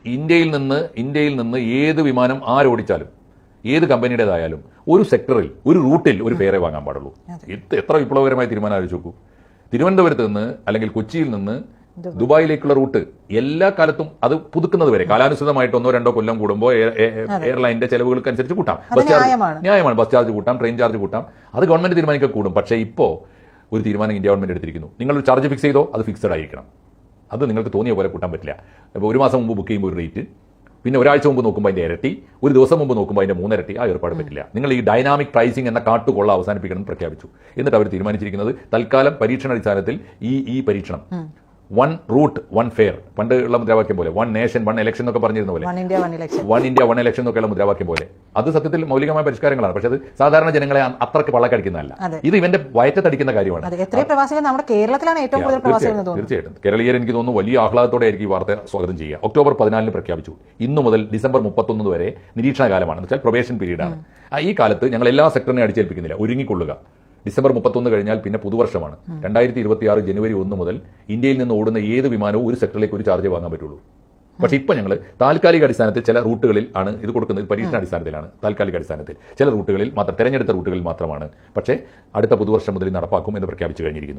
ഇന്ത്യയിൽ നിന്ന് ഏത് വിമാനം ആരോടിച്ചാലും ഏത് കമ്പനിയുടേതായാലും ഒരു സെക്ടറിൽ ഒരു റൂട്ടിൽ ഒരു ഫെയറേ വാങ്ങാൻ പാടുള്ളൂ. എത്ര വിപ്ലവകരമായ തീരുമാനം ആലോചിച്ച് നോക്കൂ. തിരുവനന്തപുരത്ത് നിന്ന് അല്ലെങ്കിൽ കൊച്ചിയിൽ നിന്ന് ദുബായിലേക്കുള്ള റൂട്ട് എല്ലാ കാലത്തും അത് പുതുക്കുന്നത് വരെ കാലാനുസൃതമായിട്ട് 1-2 കൊല്ലം കൂടുമ്പോൾ എയർലൈനിന്റെ ചെലവുകൾക്ക് അനുസരിച്ച് കൂട്ടാം. ബസ് ചാർജ് ന്യായമാണ്, ബസ് ചാർജ് കൂട്ടാം, ട്രെയിൻ ചാർജ് കൂട്ടാം, അത് ഗവൺമെന്റ് തീരുമാനിക്കാൻ കൂടും. പക്ഷേ ഇപ്പോൾ ഒരു തീരുമാനം ഇന്ത്യ ഗവൺമെന്റ് എടുത്തിരിക്കുന്നു. നിങ്ങളൊരു ചാർജ് ഫിക്സ് ചെയ്തോ, അത് ഫിക്സഡ് ആയിരിക്കണം. അത് നിങ്ങൾക്ക് തോന്നിയ പോലെ കൂട്ടാൻ പറ്റില്ല. അപ്പോൾ ഒരു മാസം മുമ്പ് ബുക്ക് ചെയ്യുമ്പോൾ ഒരു റേറ്റ്, പിന്നെ ഒരാഴ്ച മുമ്പ് നോക്കുമ്പോൾ അതിന്റെ ഇരട്ടി, ഒരു ദിവസം മുമ്പ് നോക്കുമ്പോൾ അതിന്റെ 3 ഇരട്ടി. ആ ഏർപ്പാട് പറ്റില്ല. നിങ്ങൾ ഈ ഡൈനാമിക് പ്രൈസിംഗ് എന്ന കാട്ടുകൊള്ള അവസാനിപ്പിക്കണം പ്രഖ്യാപിച്ചു. എന്നിട്ട് അവർ തീരുമാനിച്ചിരിക്കുന്നത് തൽക്കാലം പരീക്ഷണാടിസ്ഥാനത്തിൽ ഈ പരീക്ഷണം 1 റൂട്ട് 1 ഫെയർ, പണ്ട് ഉള്ള മുദ്രാവാക്യം പോലെ 1 നേഷൻ 1 ഇലക്ഷൻ എന്നൊക്കെ പറഞ്ഞിരുന്ന പോലെ 1 ഇന്ത്യ 1 ഇലക്ഷൻ എന്നൊക്കെയുള്ള മുദ്രാവാക്യം പോലെ അത് സത്യത്തിൽ മൗലികമായ പരിഷ്കാരങ്ങളാണ്. പക്ഷേ അത് സാധാരണ ജനങ്ങളെ അത്രക്ക് പള്ളക്കടിക്കുന്നതല്ല. ഇത് ഇവന്റെ വയറ്റത്തടിക്കുന്ന കാര്യമാണ്. തീർച്ചയായിട്ടും കേരളീയർ എനിക്ക് തോന്നുന്നു വലിയ ആഹ്ലാദത്തോടെ ആയിരിക്കും ഈ വാർത്ത സ്വാഗതം ചെയ്യുക. ഒക്ടോബർ 14 പ്രഖ്യാപിച്ചു. ഇന്നു മുതൽ ഡിസംബർ 31 വരെ നിരീക്ഷണ കാലമാണ്, എന്ന് വെച്ചാൽ പ്രൊബേഷൻ പീരീഡാണ്. ഈ കാലത്ത് ഞങ്ങൾ എല്ലാ സെക്ടറിനെ അടിച്ചേൽപ്പിക്കുന്നില്ല, ഒരുങ്ങിക്കൊള്ളുക. ഡിസംബർ 31 കഴിഞ്ഞാൽ പിന്നെ പുതുവർഷമാണ്. 2026 ജനുവരി 1 മുതൽ ഇന്ത്യയിൽ നിന്ന് ഓടുന്ന ഏത് വിമാനവും ഒരു സെക്ടറിലേക്ക് ഒരു ചാർജ് വാങ്ങാൻ പറ്റുള്ളൂ. പക്ഷേ ഇപ്പോൾ ഞങ്ങൾ താൽക്കാലിക അടിസ്ഥാനത്തിൽ ചില റൂട്ടുകളിൽ ആണ് ഇത് കൊടുക്കുന്നത്. പരീക്ഷണ അടിസ്ഥാനത്തിലാണ്, താൽക്കാലിക അടിസ്ഥാനത്തിൽ ചില റൂട്ടുകളിൽ മാത്രം, തെരഞ്ഞെടുത്ത റൂട്ടുകളിൽ മാത്രമാണ്. പക്ഷേ അടുത്ത പുതുവർഷം മുതൽ നടപ്പാക്കും എന്ന് പ്രഖ്യാപിച്ചു കഴിഞ്ഞിരിക്കുന്നു.